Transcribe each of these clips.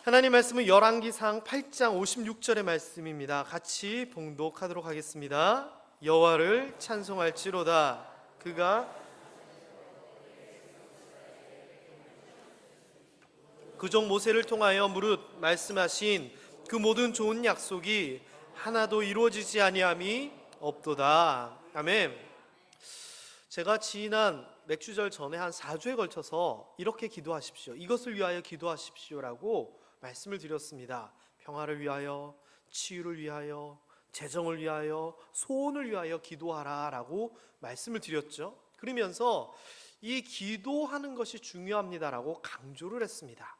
하나님 말씀은 열왕기상 8장 56절의 말씀입니다. 같이 봉독하도록 하겠습니다. 여호와를 찬송할지로다. 그가 그종 모세를 통하여 무릇 말씀하신 그 모든 좋은 약속이 하나도 이루어지지 아니함이 없도다. 아멘. 제가 지난 맥주절 전에 한 4주에 걸쳐서 이렇게 기도하십시오, 이것을 위하여 기도하십시오라고 말씀을 드렸습니다. 평화를 위하여, 치유를 위하여, 재정을 위하여, 소원을 위하여 기도하라 라고 말씀을 드렸죠. 그러면서 이 기도하는 것이 중요합니다라고 강조를 했습니다.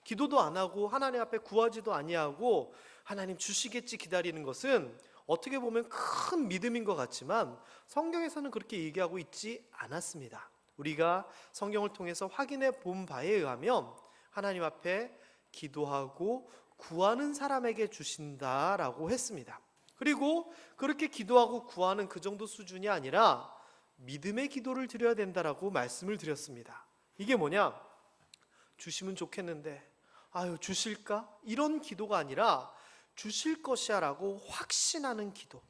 기도도 안 하고 하나님 앞에 구하지도 아니하고 하나님 주시겠지 기다리는 것은 어떻게 보면 큰 믿음인 것 같지만 성경에서는 그렇게 얘기하고 있지 않았습니다. 우리가 성경을 통해서 확인해 본 바에 의하면 하나님 앞에 기도하고 구하는 사람에게 주신다라고 했습니다. 그리고 그렇게 기도하고 구하는 그 정도 수준이 아니라 믿음의 기도를 드려야 된다라고 말씀을 드렸습니다. 이게 뭐냐? 주시면 좋겠는데 아유 주실까? 이런 기도가 아니라 주실 것이야 라고 확신하는 기도,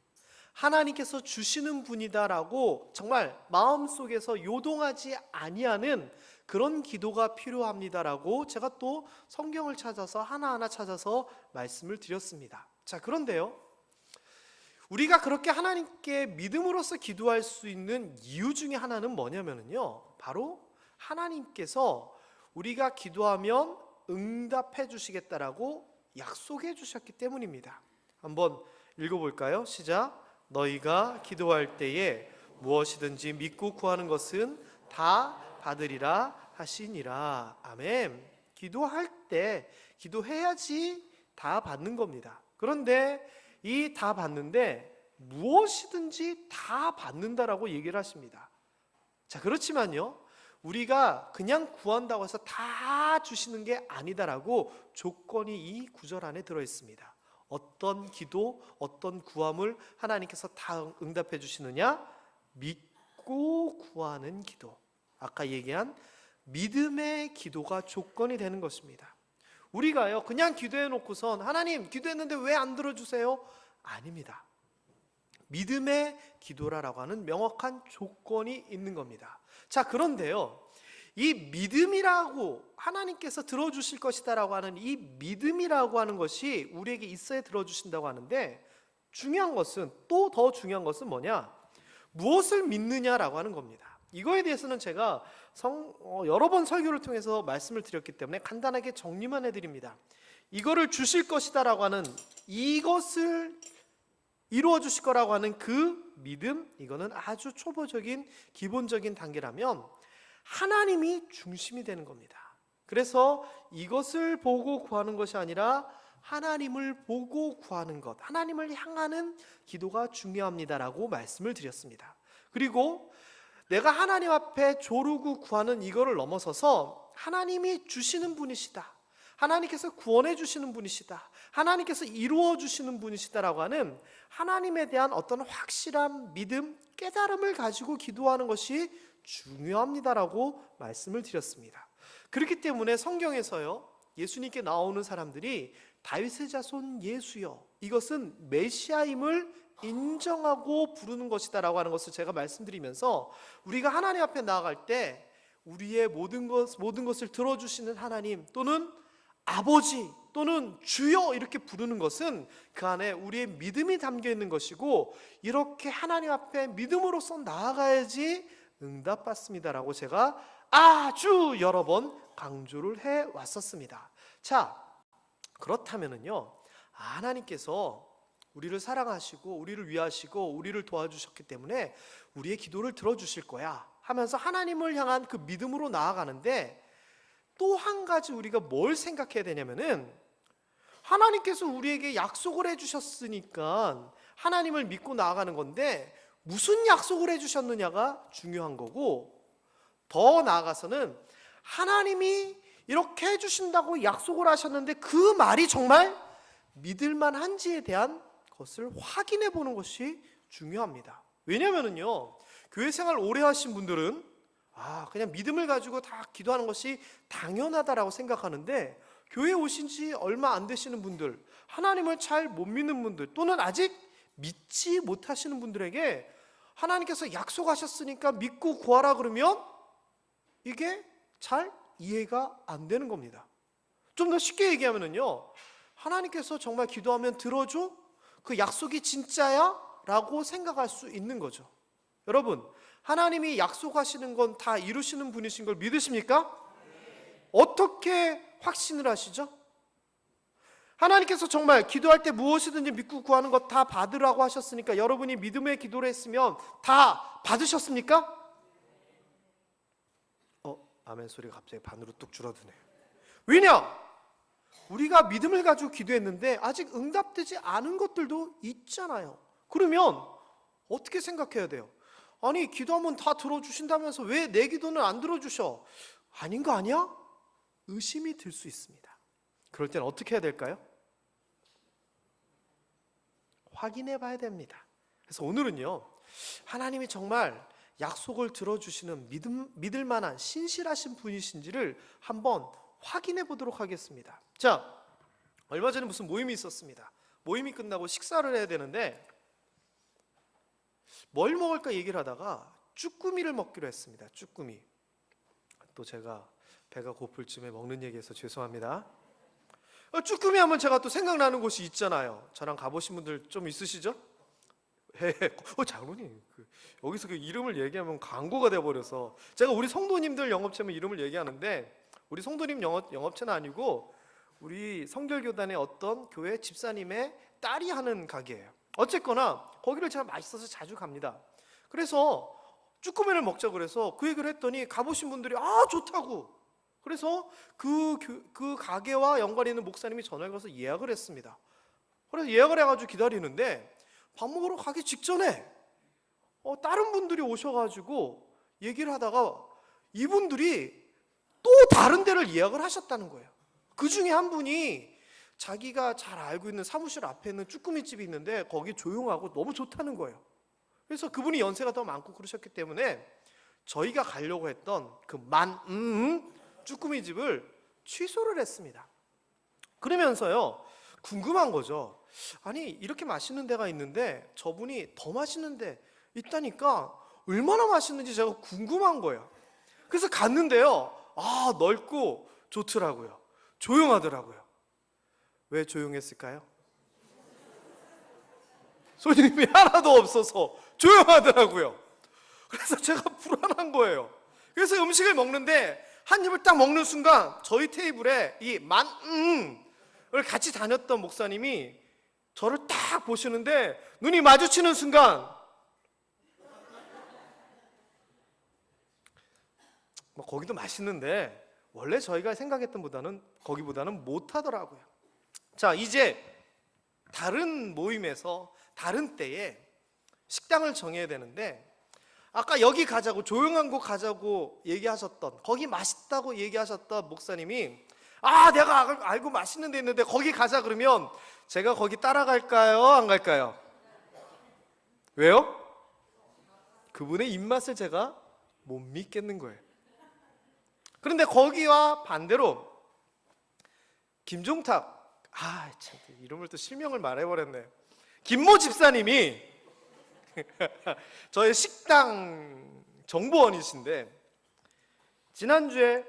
하나님께서 주시는 분이다라고 정말 마음속에서 요동하지 아니하는 그런 기도가 필요합니다라고 제가 또 성경을 찾아서 하나하나 찾아서 말씀을 드렸습니다. 자, 그런데요, 우리가 그렇게 하나님께 믿음으로써 기도할 수 있는 이유 중에 하나는 뭐냐면요, 바로 하나님께서 우리가 기도하면 응답해 주시겠다라고 약속해 주셨기 때문입니다. 한번 읽어볼까요? 시작. 너희가 기도할 때에 무엇이든지 믿고 구하는 것은 다 받으리라 하시니라. 아멘. 기도할 때 기도해야지 다 받는 겁니다. 그런데 이 다 받는데 무엇이든지 다 받는다라고 얘기를 하십니다. 자, 그렇지만요, 우리가 그냥 구한다고 해서 다 주시는 게 아니다라고 조건이 이 구절 안에 들어있습니다. 어떤 기도, 어떤 구함을 하나님께서 다 응답해 주시느냐? 믿고 구하는 기도, 아까 얘기한 믿음의 기도가 조건이 되는 것입니다. 우리가요 그냥 기도해 놓고선 하나님 기도했는데 왜 안 들어주세요? 아닙니다. 믿음의 기도라고 하는 명확한 조건이 있는 겁니다. 자, 그런데요, 이 믿음이라고 하나님께서 들어주실 것이다라고 하는 이 믿음이라고 하는 것이 우리에게 있어야 들어주신다고 하는데, 중요한 것은, 또 더 중요한 것은 뭐냐? 무엇을 믿느냐라고 하는 겁니다. 이거에 대해서는 제가 여러 번 설교를 통해서 말씀을 드렸기 때문에 간단하게 정리만 해드립니다. 이거를 주실 것이다라고 하는, 이것을 이루어 주실 거라고 하는 그 믿음, 이거는 아주 초보적인 기본적인 단계라면 하나님이 중심이 되는 겁니다. 그래서 이것을 보고 구하는 것이 아니라 하나님을 보고 구하는 것, 하나님을 향하는 기도가 중요합니다라고 말씀을 드렸습니다. 그리고 내가 하나님 앞에 조르고 구하는 이거를 넘어서서 하나님이 주시는 분이시다, 하나님께서 구원해 주시는 분이시다, 하나님께서 이루어 주시는 분이시다라고 하는 하나님에 대한 어떤 확실한 믿음, 깨달음을 가지고 기도하는 것이 중요합니다라고 말씀을 드렸습니다. 그렇기 때문에 성경에서요, 예수님께 나오는 사람들이 다윗의 자손 예수여, 이것은 메시아임을 인정하고 부르는 것이다라고 하는 것을 제가 말씀드리면서, 우리가 하나님 앞에 나아갈 때 우리의 모든 것을 들어주시는 하나님, 또는 아버지, 또는 주여 이렇게 부르는 것은 그 안에 우리의 믿음이 담겨 있는 것이고, 이렇게 하나님 앞에 믿음으로써 나아가야지 응답받습니다라고 제가 아주 여러 번 강조를 해왔었습니다. 자, 그렇다면은요, 하나님께서 우리를 사랑하시고 우리를 위하시고 우리를 도와주셨기 때문에 우리의 기도를 들어주실 거야 하면서 하나님을 향한 그 믿음으로 나아가는데, 또 한 가지 우리가 뭘 생각해야 되냐면은, 하나님께서 우리에게 약속을 해주셨으니까 하나님을 믿고 나아가는 건데 무슨 약속을 해주셨느냐가 중요한 거고, 더 나아가서는 하나님이 이렇게 해주신다고 약속을 하셨는데 그 말이 정말 믿을만한지에 대한 것을 확인해 보는 것이 중요합니다. 왜냐면은요, 교회 생활 오래 하신 분들은 그냥 믿음을 가지고 다 기도하는 것이 당연하다라고 생각하는데, 교회 오신 지 얼마 안 되시는 분들, 하나님을 잘 못 믿는 분들, 또는 아직 믿지 못하시는 분들에게 하나님께서 약속하셨으니까 믿고 구하라 그러면 이게 잘 이해가 안 되는 겁니다. 좀 더 쉽게 얘기하면요, 하나님께서 정말 기도하면 들어줘? 그 약속이 진짜야? 라고 생각할 수 있는 거죠. 여러분, 하나님이 약속하시는 건 다 이루시는 분이신 걸 믿으십니까? 어떻게 확신을 하시죠? 하나님께서 정말 기도할 때 무엇이든지 믿고 구하는 것 다 받으라고 하셨으니까 여러분이 믿음의 기도를 했으면 다 받으셨습니까? 아멘 소리가 갑자기 반으로 뚝 줄어드네요. 왜냐? 우리가 믿음을 가지고 기도했는데 아직 응답되지 않은 것들도 있잖아요. 그러면 어떻게 생각해야 돼요? 아니, 기도하면 다 들어주신다면서 왜 내 기도는 안 들어주셔? 아닌 거 아니야? 의심이 들 수 있습니다. 그럴 때는 어떻게 해야 될까요? 확인해 봐야 됩니다. 그래서 오늘은요, 하나님이 정말 약속을 들어주시는 믿을 만한 신실하신 분이신지를 한번 확인해 보도록 하겠습니다. 자, 얼마 전에 무슨 모임이 있었습니다. 모임이 끝나고 식사를 해야 되는데 뭘 먹을까 얘기를 하다가 쭈꾸미를 먹기로 했습니다. 쭈꾸미. 또 제가 배가 고플 쯤에 먹는 얘기해서 죄송합니다. 쭈꾸미 하면 제가 또 생각나는 곳이 있잖아요. 저랑 가보신 분들 좀 있으시죠? 장로님, 여기서 그 이름을 얘기하면 광고가 돼버려서 제가 우리 성도님들 영업체면 이름을 얘기하는데 우리 성도님 영업체는 아니고 우리 성결교단의 어떤 교회 집사님의 딸이 하는 가게예요. 어쨌거나 거기를 제가 맛있어서 자주 갑니다. 그래서 쭈꾸미를 먹자고 그래서 그 얘기를 했더니 가보신 분들이 좋다고. 그래서 그 가게와 연관이 있는 목사님이 전화를 걸어서 예약을 했습니다. 그래서 예약을 해가지고 기다리는데 밥 먹으러 가기 직전에 다른 분들이 오셔가지고 얘기를 하다가 이분들이 또 다른 데를 예약을 하셨다는 거예요. 그 중에 한 분이 자기가 잘 알고 있는 사무실 앞에 있는 쭈꾸미집이 있는데 거기 조용하고 너무 좋다는 거예요. 그래서 그분이 연세가 더 많고 그러셨기 때문에 저희가 가려고 했던 그 쭈꾸미집을 취소를 했습니다. 그러면서요, 궁금한 거죠. 아니, 이렇게 맛있는 데가 있는데 저분이 더 맛있는 데 있다니까 얼마나 맛있는지 제가 궁금한 거예요. 그래서 갔는데요, 넓고 좋더라고요. 조용하더라고요. 왜 조용했을까요? 손님이 하나도 없어서 조용하더라고요. 그래서 제가 불안한 거예요. 그래서 음식을 먹는데 한 입을 딱 먹는 순간 저희 테이블에 이 을 같이 다녔던 목사님이 저를 딱 보시는데 눈이 마주치는 순간 거기도 맛있는데 원래 저희가 생각했던 거기보다는 못하더라고요. 자, 이제 다른 모임에서 다른 때에 식당을 정해야 되는데 아까 여기 가자고, 조용한 곳 가자고 얘기하셨던, 거기 맛있다고 얘기하셨던 목사님이 내가 알고 맛있는 데 있는데 거기 가자 그러면 제가 거기 따라갈까요? 안 갈까요? 왜요? 그분의 입맛을 제가 못 믿겠는 거예요. 그런데 거기와 반대로 김종탁, 참 이름을 또 실명을 말해버렸네. 김모 집사님이 저의 식당 정보원이신데 지난주에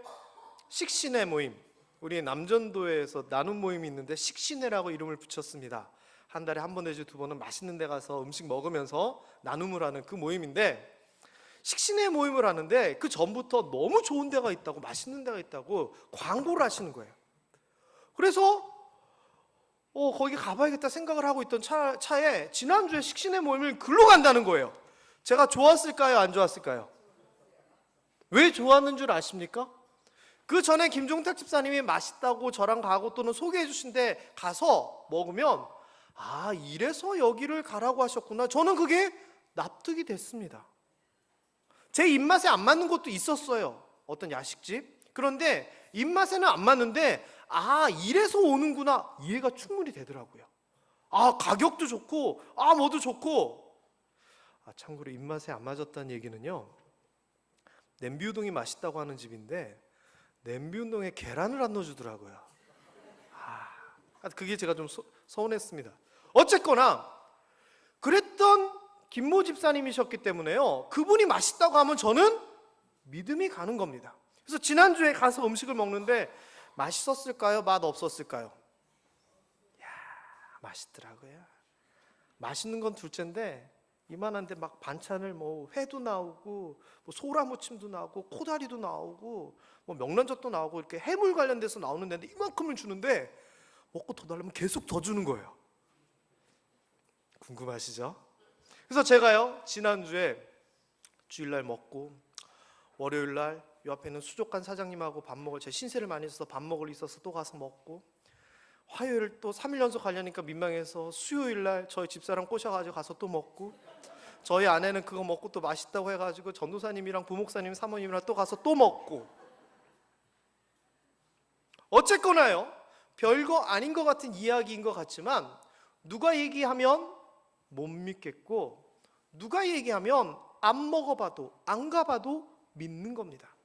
식신회 모임, 우리 남전도에서 나눔 모임이 있는데 식신회라고 이름을 붙였습니다. 한 달에 한 번 내지 두 번은 맛있는 데 가서 음식 먹으면서 나눔을 하는 그 모임인데 식신회 모임을 하는데 그 전부터 너무 좋은 데가 있다고, 맛있는 데가 있다고 광고를 하시는 거예요. 그래서 거기 가봐야겠다 생각을 하고 있던 차에 지난주에 식신회 모임을 글로 간다는 거예요. 제가 좋았을까요? 안 좋았을까요? 왜 좋았는 줄 아십니까? 그 전에 김종탁 집사님이 맛있다고 저랑 가고 또는 소개해 주신 데 가서 먹으면 이래서 여기를 가라고 하셨구나. 저는 그게 납득이 됐습니다. 제 입맛에 안 맞는 곳도 있었어요. 어떤 야식집. 그런데 입맛에는 안 맞는데 이래서 오는구나. 이해가 충분히 되더라고요. 가격도 좋고 뭐도 좋고. 참고로 입맛에 안 맞았다는 얘기는요, 냄비 우동이 맛있다고 하는 집인데 냄비 우동에 계란을 안 넣어주더라고요. 그게 제가 좀 서운했습니다. 어쨌거나 그랬던 김모 집사님이셨기 때문에요, 그분이 맛있다고 하면 저는 믿음이 가는 겁니다. 그래서 지난주에 가서 음식을 먹는데 맛있었을까요? 맛 없었을까요? 야, 맛있더라고요. 맛있는 건 둘째인데 이만한데 막 반찬을 뭐 회도 나오고 뭐 소라무침도 나오고 코다리도 나오고 뭐 명란젓도 나오고 이렇게 해물 관련돼서 나오는 데인데 이만큼을 주는데 먹고 더 달라면 계속 더 주는 거예요. 궁금하시죠? 그래서 제가요, 지난주에 주일날 먹고 월요일날 이 앞에 있는 수족관 사장님하고 밥 먹을, 제 신세를 많이 써서 밥 먹을 있어서 또 가서 먹고, 화요일 또 3일 연속 가려니까 민망해서 수요일날 저희 집사람 꼬셔가지고 가서 또 먹고, 저희 아내는 그거 먹고 또 맛있다고 해가지고 전도사님이랑 부목사님 사모님이랑 또 가서 또 먹고, 어쨌거나요 별거 아닌 것 같은 이야기인 것 같지만 누가 얘기하면 못 믿겠고 누가 얘기하면 안 먹어봐도 안 가봐도 믿는 겁니다.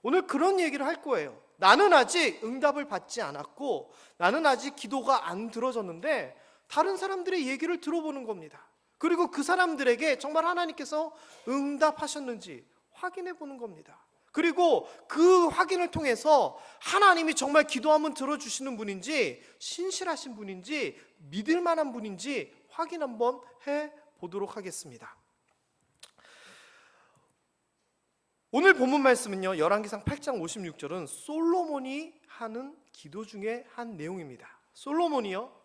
오늘 그런 얘기를 할 거예요. 나는 아직 응답을 받지 않았고 나는 아직 기도가 안 들어졌는데 다른 사람들의 얘기를 들어보는 겁니다. 그리고 그 사람들에게 정말 하나님께서 응답하셨는지 확인해 보는 겁니다. 그리고 그 확인을 통해서 하나님이 정말 기도하면 들어주시는 분인지 신실하신 분인지 믿을 만한 분인지 확인 한번 해보도록 하겠습니다. 오늘 본문 말씀은요, 열왕기상 8장 56절은 솔로몬이 하는 기도 중에 한 내용입니다. 솔로몬이요,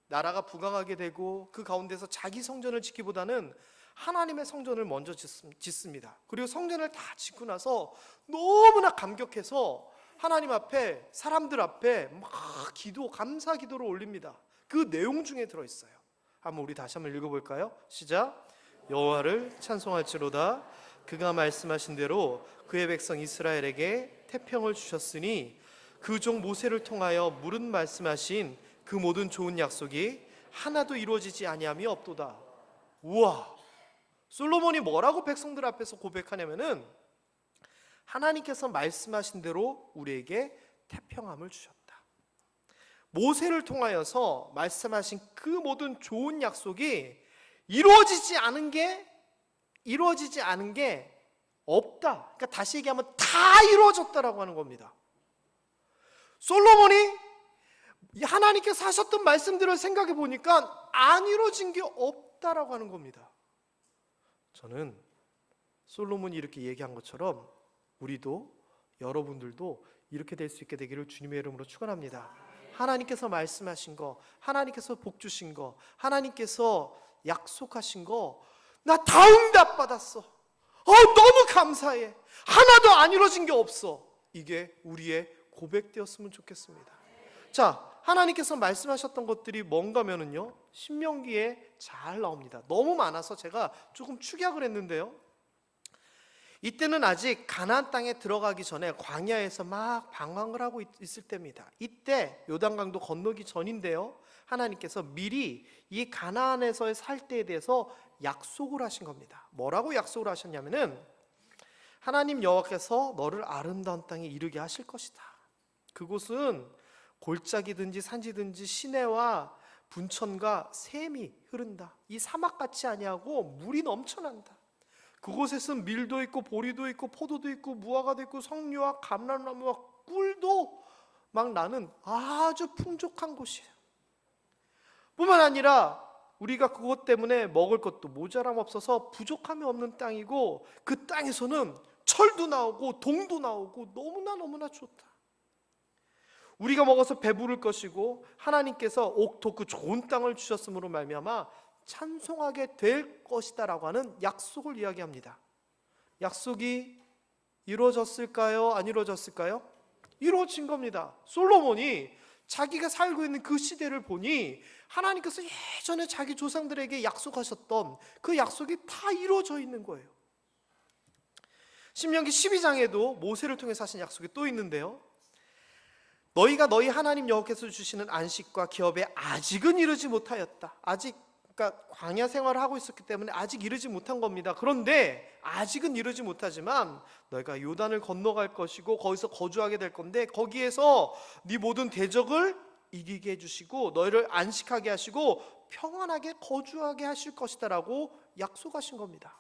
나라가 부강하게 되고 그 가운데서 자기 성전을 짓기보다는 하나님의 성전을 먼저 짓습니다. 그리고 성전을 다 짓고 나서 너무나 감격해서 하나님 앞에, 사람들 앞에 막 감사 기도를 올립니다. 그 내용 중에 들어있어요. 한번 우리 다시 한번 읽어볼까요? 시작. 여호와를 찬송할지로다. 그가 말씀하신 대로 그의 백성 이스라엘에게 태평을 주셨으니 그 종 모세를 통하여 무릇 말씀하신 그 모든 좋은 약속이 하나도 이루어지지 아니함이 없도다. 우와! 솔로몬이 뭐라고 백성들 앞에서 고백하냐면은 하나님께서 말씀하신 대로 우리에게 태평함을 주셨다. 모세를 통하여서 말씀하신 그 모든 좋은 약속이 이루어지지 않은 게 없다. 그러니까 다시 얘기하면 다 이루어졌다라고 하는 겁니다. 솔로몬이 하나님께서 하셨던 말씀들을 생각해 보니까 안 이루어진 게 없다라고 하는 겁니다. 저는 솔로몬이 이렇게 얘기한 것처럼 우리도, 여러분들도 이렇게 될 수 있게 되기를 주님의 이름으로 축원합니다. 하나님께서 말씀하신 거, 하나님께서 복 주신 거, 하나님께서 약속하신 거 나 다 응답받았어. 너무 감사해. 하나도 안 이루어진 게 없어. 이게 우리의 고백되었으면 좋겠습니다. 자, 하나님께서 말씀하셨던 것들이 뭔가면은요, 신명기에 잘 나옵니다. 너무 많아서 제가 조금 축약을 했는데요, 이때는 아직 가나안 땅에 들어가기 전에 광야에서 막 방황을 하고 있을 때입니다. 이때 요단강도 건너기 전인데요, 하나님께서 미리 이 가나안에서의 살 때에 대해서 약속을 하신 겁니다. 뭐라고 약속을 하셨냐면은 하나님 여호와께서 너를 아름다운 땅에 이르게 하실 것이다. 그곳은 골짜기든지 산지든지 시내와 분천과 샘이 흐른다. 이 사막같이 아니하고 물이 넘쳐난다. 그곳에서는 밀도 있고 보리도 있고 포도도 있고 무화과도 있고 석류와 감람나무와 꿀도 막 나는 아주 풍족한 곳이에요. 뿐만 아니라 우리가 그것 때문에 먹을 것도 모자람 없어서 부족함이 없는 땅이고 그 땅에서는 철도 나오고 동도 나오고 너무나 좋다. 우리가 먹어서 배부를 것이고 하나님께서 옥토 그 좋은 땅을 주셨으므로 말미암아 찬송하게 될 것이다 라고 하는 약속을 이야기합니다. 약속이 이루어졌을까요? 안 이루어졌을까요? 이루어진 겁니다. 솔로몬이 자기가 살고 있는 그 시대를 보니 하나님께서 예전에 자기 조상들에게 약속하셨던 그 약속이 다 이루어져 있는 거예요. 신명기 12장에도 모세를 통해서 하신 약속이 또 있는데요, 너희가 너희 하나님 여호와께서 주시는 안식과 기업에 아직은 이르지 못하였다. 그러니까 광야 생활을 하고 있었기 때문에 아직 이르지 못한 겁니다. 그런데 아직은 이르지 못하지만 너희가 요단을 건너갈 것이고 거기서 거주하게 될 건데 거기에서 네 모든 대적을 이기게 해주시고 너희를 안식하게 하시고 평안하게 거주하게 하실 것이다 라고 약속하신 겁니다.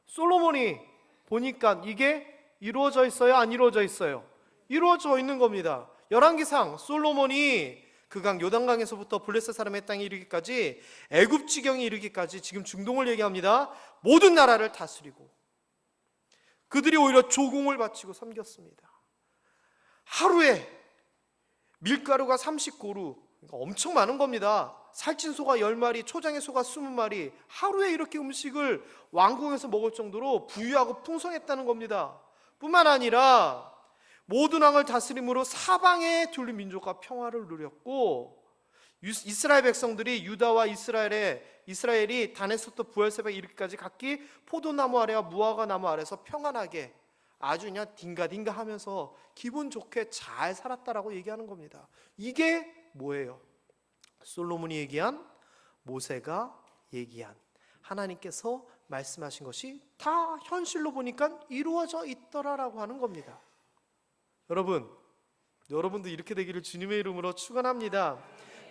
솔로몬이 보니까 이게 이루어져 있어요? 안 이루어져 있어요? 이루어져 있는 겁니다. 열왕기상 솔로몬이 그 강 요단강에서부터 블레셋 사람의 땅에 이르기까지 애굽 지경에 이르기까지 지금 중동을 얘기합니다. 모든 나라를 다스리고 그들이 오히려 조공을 바치고 섬겼습니다. 하루에 밀가루가 30고루, 엄청 많은 겁니다. 살찐 소가 10마리, 초장의 소가 20마리, 하루에 이렇게 음식을 왕궁에서 먹을 정도로 부유하고 풍성했다는 겁니다. 뿐만 아니라 모든 왕을 다스림으로 사방에 둘린 민족과 평화를 누렸고, 이스라엘 백성들이 유다와 이스라엘이 단에서부터 부엘세바에 이르기까지 각기 포도나무 아래와 무화과 나무 아래서 평안하게 아주 그냥 딩가딩가 하면서 기분 좋게 잘 살았다라고 얘기하는 겁니다. 이게 뭐예요? 솔로몬이 얘기한, 모세가 얘기한, 하나님께서 말씀하신 것이 다 현실로 보니까 이루어져 있더라라고 하는 겁니다. 여러분도 이렇게 되기를 주님의 이름으로 축원합니다.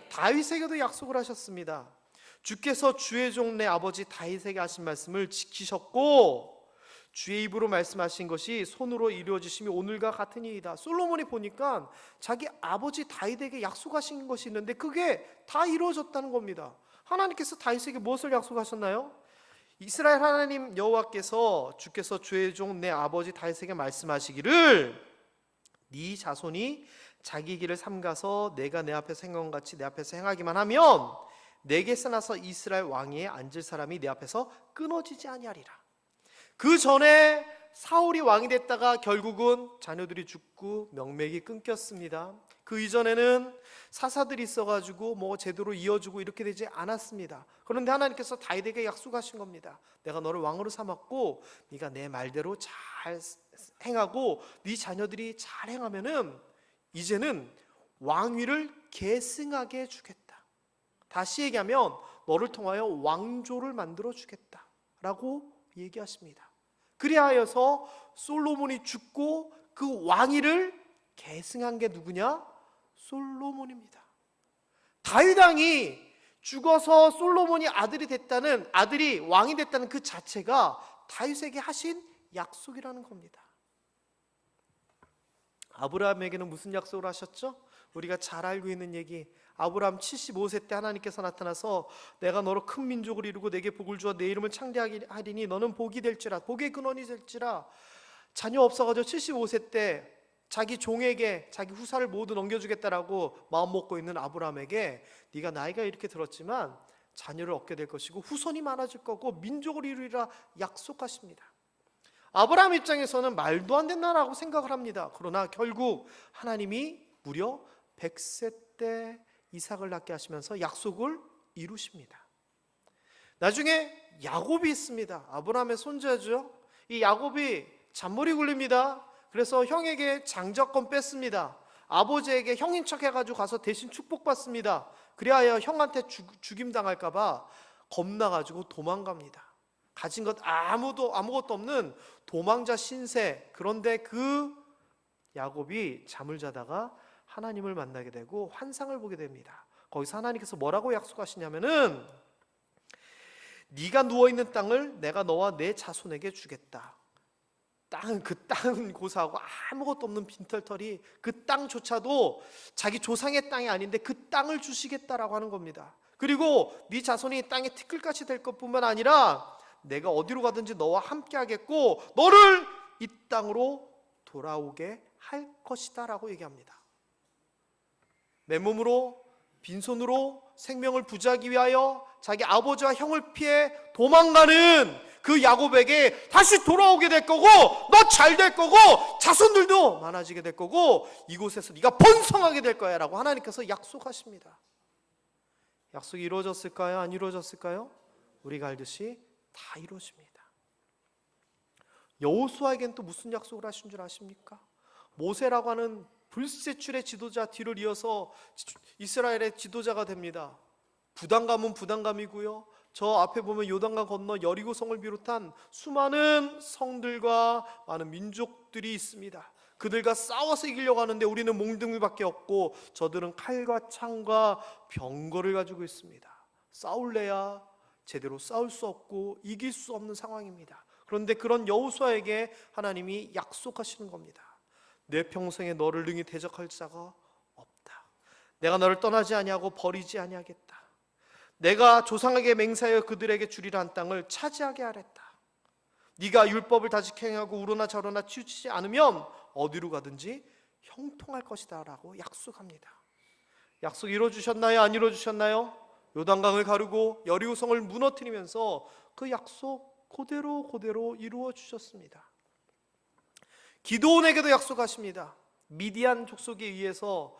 다윗에게도 약속을 하셨습니다. 주께서 주의 종 내 아버지 다윗에게 하신 말씀을 지키셨고 주의 입으로 말씀하신 것이 손으로 이루어지심이 오늘과 같으니이다. 솔로몬이 보니까 자기 아버지 다윗에게 약속하신 것이 있는데 그게 다 이루어졌다는 겁니다. 하나님께서 다윗에게 무엇을 약속하셨나요? 이스라엘 하나님 여호와께서 주께서 주의 종 내 아버지 다윗에게 말씀하시기를 네 자손이 자기 길을 삼가서 내가 내 앞에서 행한 같이 내 앞에서 행하기만 하면 내게서 나서 이스라엘 왕위에 앉을 사람이 내 앞에서 끊어지지 아니하리라. 그 전에 사울이 왕이 됐다가 결국은 자녀들이 죽고 명맥이 끊겼습니다. 그 이전에는 사사들이 있어가지고 제대로 이어주고 이렇게 되지 않았습니다. 그런데 하나님께서 다윗에게 약속하신 겁니다. 내가 너를 왕으로 삼았고 네가 내 말대로 잘 행하고 네 자녀들이 잘 행하면은 이제는 왕위를 계승하게 해주겠다. 다시 얘기하면 너를 통하여 왕조를 만들어 주겠다 라고 얘기하십니다. 그리하여서 솔로몬이 죽고 그 왕위를 계승한 게 누구냐? 솔로몬입니다. 다윗 왕이 죽어서 솔로몬이 아들이 왕이 됐다는 그 자체가 다윗에게 하신 약속이라는 겁니다. 아브라함에게는 무슨 약속을 하셨죠? 우리가 잘 알고 있는 얘기. 아브라함 75세 때 하나님께서 나타나서 내가 너로 큰 민족을 이루고 내게 복을 주어 내 이름을 창대하리니 너는 복이 될지라, 복의 근원이 될지라. 자녀 없어가지고 75세 때 자기 종에게 자기 후사를 모두 넘겨주겠다라고 마음 먹고 있는 아브라함에게 네가 나이가 이렇게 들었지만 자녀를 얻게 될 것이고 후손이 많아질 거고 민족을 이루리라 약속하십니다. 아브라함 입장에서는 말도 안 된다라고 생각을 합니다. 그러나 결국 하나님이 무려 100세 때 이삭을 낳게 하시면서 약속을 이루십니다. 나중에 야곱이 있습니다. 아브라함의 손자죠. 이 야곱이 잔머리 굴립니다. 그래서 형에게 장자권 뺐습니다. 아버지에게 형인 척 해가지고 가서 대신 축복받습니다. 그리하여 형한테 죽임당할까봐 겁나가지고 도망갑니다. 가진 것 아무것도 없는 도망자 신세. 그런데 그 야곱이 잠을 자다가 하나님을 만나게 되고 환상을 보게 됩니다. 거기서 하나님께서 뭐라고 약속하시냐면은 네가 누워있는 땅을 내가 너와 내 자손에게 주겠다. 그 땅은 고사하고 아무것도 없는 빈털터리, 그 땅조차도 자기 조상의 땅이 아닌데 그 땅을 주시겠다라고 하는 겁니다. 그리고 네 자손이 땅에 티끌같이 될 것뿐만 아니라 내가 어디로 가든지 너와 함께 하겠고 너를 이 땅으로 돌아오게 할 것이다 라고 얘기합니다. 맨몸으로 빈손으로 생명을 부지하기 위하여 자기 아버지와 형을 피해 도망가는 그 야곱에게 다시 돌아오게 될 거고 너 잘 될 거고 자손들도 많아지게 될 거고 이곳에서 네가 번성하게 될 거야 라고 하나님께서 약속하십니다. 약속이 이루어졌을까요? 안 이루어졌을까요? 우리가 알듯이 다 이루어집니다. 여호수아에겐 또 무슨 약속을 하신 줄 아십니까? 모세라고 하는 불세출의 지도자 뒤를 이어서 이스라엘의 지도자가 됩니다. 부담감은 부담감이고요. 저 앞에 보면 요단강 건너 여리고성을 비롯한 수많은 성들과 많은 민족들이 있습니다. 그들과 싸워서 이기려고 하는데 우리는 몽둥이밖에 없고 저들은 칼과 창과 병거를 가지고 있습니다. 싸울래야 제대로 싸울 수 없고 이길 수 없는 상황입니다. 그런데 그런 여호수아에게 하나님이 약속하시는 겁니다. 내 평생에 너를 능히 대적할 자가 없다. 내가 너를 떠나지 아니하고 버리지 아니하겠다. 내가 조상에게 맹세하여 그들에게 주리라 한 땅을 차지하게 하랬다. 네가 율법을 다 지켜 행하고 우로나 저로나 치우치지 않으면 어디로 가든지 형통할 것이다 라고 약속합니다. 약속 이루어주셨나요? 안 이루어주셨나요? 요단강을 가르고 여리고성을 무너뜨리면서 그 약속 그대로 이루어주셨습니다. 기드온에게도 약속하십니다. 미디안 족속에 의해서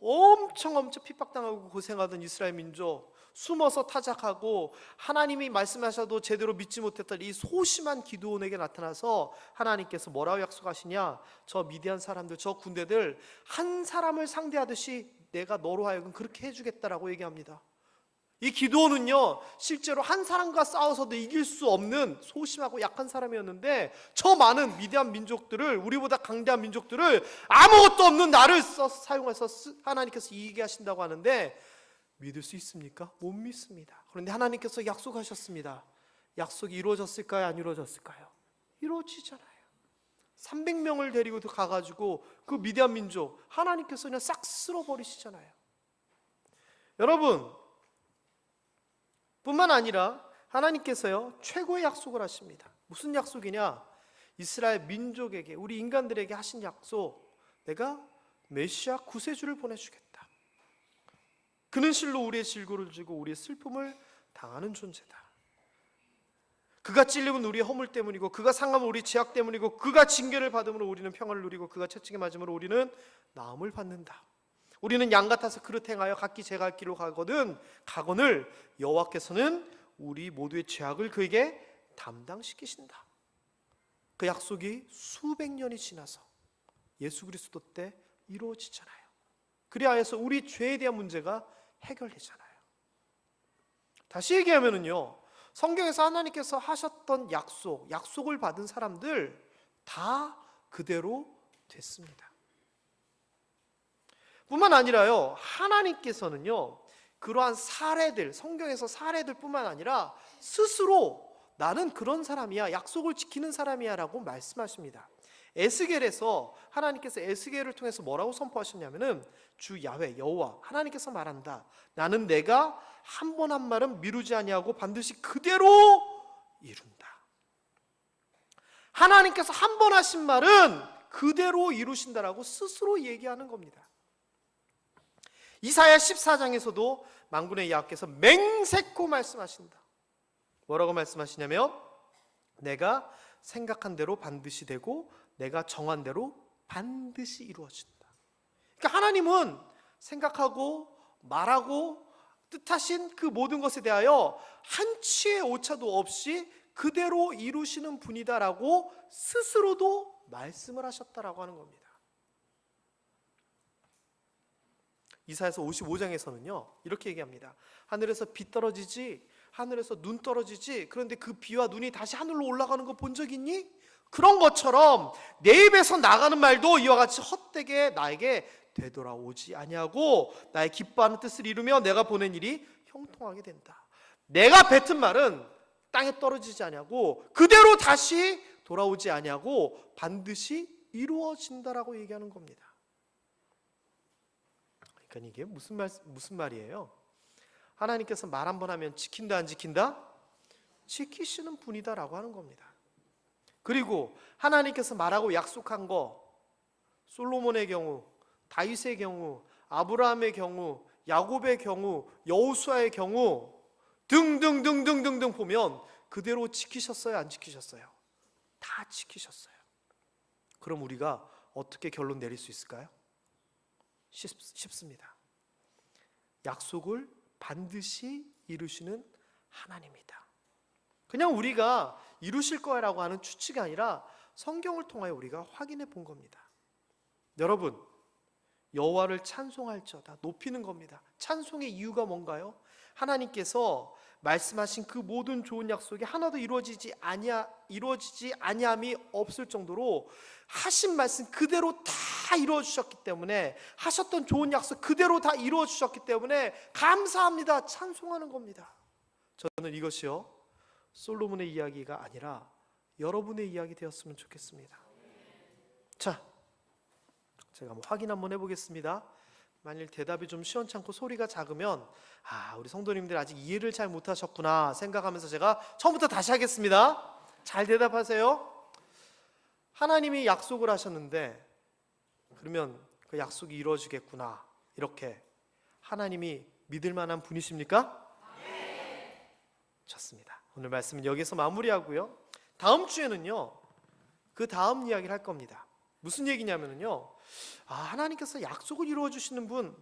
엄청 핍박당하고 고생하던 이스라엘 민족, 숨어서 타작하고 하나님이 말씀하셔도 제대로 믿지 못했던 이 소심한 기드온에게 나타나서 하나님께서 뭐라고 약속하시냐? 저 미디안 사람들, 저 군대들 한 사람을 상대하듯이 내가 너로 하여금 그렇게 해주겠다라고 얘기합니다. 이 기드온은요, 실제로 한 사람과 싸워서도 이길 수 없는 소심하고 약한 사람이었는데 저 많은 미디안 민족들을, 우리보다 강대한 민족들을 아무것도 없는 나를 사용해서 하나님께서 이기게 하신다고 하는데 믿을 수 있습니까? 못 믿습니다. 그런데 하나님께서 약속하셨습니다. 약속이 이루어졌을까요? 안 이루어졌을까요? 이루어지잖아요. 300명을 데리고 가가지고 그 미디안 민족 하나님께서 그냥 싹 쓸어버리시잖아요. 여러분, 뿐만 아니라 하나님께서요 최고의 약속을 하십니다. 무슨 약속이냐? 이스라엘 민족에게, 우리 인간들에게 하신 약속, 내가 메시아 구세주를 보내주겠다. 그는 실로 우리의 질고를 지고 우리의 슬픔을 당하는 존재다. 그가 찔림은 우리의 허물 때문이고 그가 상함은 우리 죄악 때문이고 그가 징계를 받음으로 우리는 평화를 누리고 그가 채찍에 맞음으로 우리는 나음을 받는다. 우리는 양 같아서 그릇 행하여 각기 제갈 길로 가거늘 여호와께서는 우리 모두의 죄악을 그에게 담당시키신다. 그 약속이 수백 년이 지나서 예수 그리스도 때 이루어지잖아요. 그리하여서 우리 죄에 대한 문제가 해결되잖아요. 다시 얘기하면은요, 성경에서 하나님께서 하셨던 약속을 받은 사람들 다 그대로 됐습니다. 뿐만 아니라요, 하나님께서는요 그러한 사례들, 성경에서 사례들 뿐만 아니라 스스로 나는 그런 사람이야, 약속을 지키는 사람이야 라고 말씀하십니다. 에스겔에서 하나님께서 에스겔을 통해서 뭐라고 선포하셨냐면은 주 야훼 여호와 하나님께서 말한다. 나는 내가 한 번 한 말은 미루지 아니하고 반드시 그대로 이룬다. 하나님께서 한 번 하신 말은 그대로 이루신다라고 스스로 얘기하는 겁니다. 이사야 14장에서도 만군의 여호와께서 맹세코 말씀하신다. 뭐라고 말씀하시냐면 내가 생각한 대로 반드시 되고 내가 정한 대로 반드시 이루어진다. 그러니까 하나님은 생각하고 말하고 뜻하신 그 모든 것에 대하여 한치의 오차도 없이 그대로 이루시는 분이다라고 스스로도 말씀을 하셨다라고 하는 겁니다. 이사야서 55장에서는요 이렇게 얘기합니다. 하늘에서 비 떨어지지, 하늘에서 눈 떨어지지, 그런데 그 비와 눈이 다시 하늘로 올라가는 거 본 적 있니? 그런 것처럼 내 입에서 나가는 말도 이와 같이 헛되게 나에게 되돌아오지 아니하고 나의 기뻐하는 뜻을 이루며 내가 보낸 일이 형통하게 된다. 내가 뱉은 말은 땅에 떨어지지 아니하고 그대로 다시 돌아오지 아니하고 반드시 이루어진다라고 얘기하는 겁니다. 그러니까 이게 무슨 말이에요? 하나님께서 말 한 번 하면 지킨다 안 지킨다? 지키시는 분이다라고 하는 겁니다. 그리고 하나님께서 말하고 약속한 거, 솔로몬의 경우, 다윗의 경우, 아브라함의 경우, 야곱의 경우, 여호수아의 경우 등등등등등등 보면 그대로 지키셨어요, 안 지키셨어요? 다 지키셨어요. 그럼 우리가 어떻게 결론 내릴 수 있을까요? 쉽습니다. 약속을 반드시 이루시는 하나님이다. 그냥 우리가 이루실 거라고 하는 추측이 아니라 성경을 통하여 우리가 확인해 본 겁니다. 여러분, 여호와를 찬송할지어다 높이는 겁니다. 찬송의 이유가 뭔가요? 하나님께서 말씀하신 그 모든 좋은 약속이 하나도 이루어지지 아니함이 없을 정도로 하신 말씀 그대로 다 이루어 주셨기 때문에, 하셨던 좋은 약속 그대로 다 이루어 주셨기 때문에 감사합니다, 찬송하는 겁니다. 저는 이것이요, 솔로몬의 이야기가 아니라 여러분의 이야기 되었으면 좋겠습니다. 자, 제가 한번 확인 한번 해보겠습니다. 만일 대답이 좀 시원찮고 소리가 작으면 우리 성도님들 아직 이해를 잘 못하셨구나 생각하면서 제가 처음부터 다시 하겠습니다. 잘 대답하세요. 하나님이 약속을 하셨는데 그러면 그 약속이 이루어지겠구나, 이렇게 하나님이 믿을 만한 분이십니까? 네. 좋습니다. 오늘 말씀은 여기서 마무리하고요, 다음 주에는요 그 다음 이야기를 할 겁니다. 무슨 얘기냐면요, 하나님께서 약속을 이루어 주시는 분,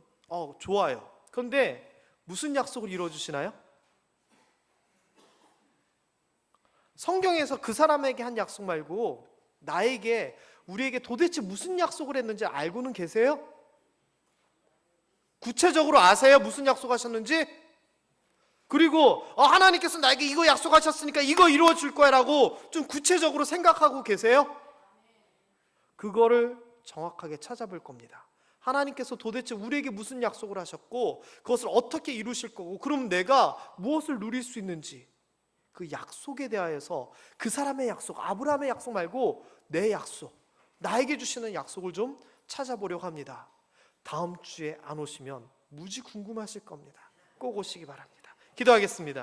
좋아요. 그런데 무슨 약속을 이루어 주시나요? 성경에서 그 사람에게 한 약속 말고 나에게, 우리에게 도대체 무슨 약속을 했는지 알고는 계세요? 구체적으로 아세요? 무슨 약속하셨는지? 그리고 하나님께서 나에게 이거 약속하셨으니까 이거 이루어 줄 거야 라고 좀 구체적으로 생각하고 계세요? 그거를 정확하게 찾아볼 겁니다. 하나님께서 도대체 우리에게 무슨 약속을 하셨고 그것을 어떻게 이루실 거고, 그럼 내가 무엇을 누릴 수 있는지, 그 약속에 대하여서 그 사람의 약속, 아브라함의 약속 말고 내 약속, 나에게 주시는 약속을 좀 찾아보려고 합니다. 다음 주에 안 오시면 무지 궁금하실 겁니다. 꼭 오시기 바랍니다. 기도하겠습니다.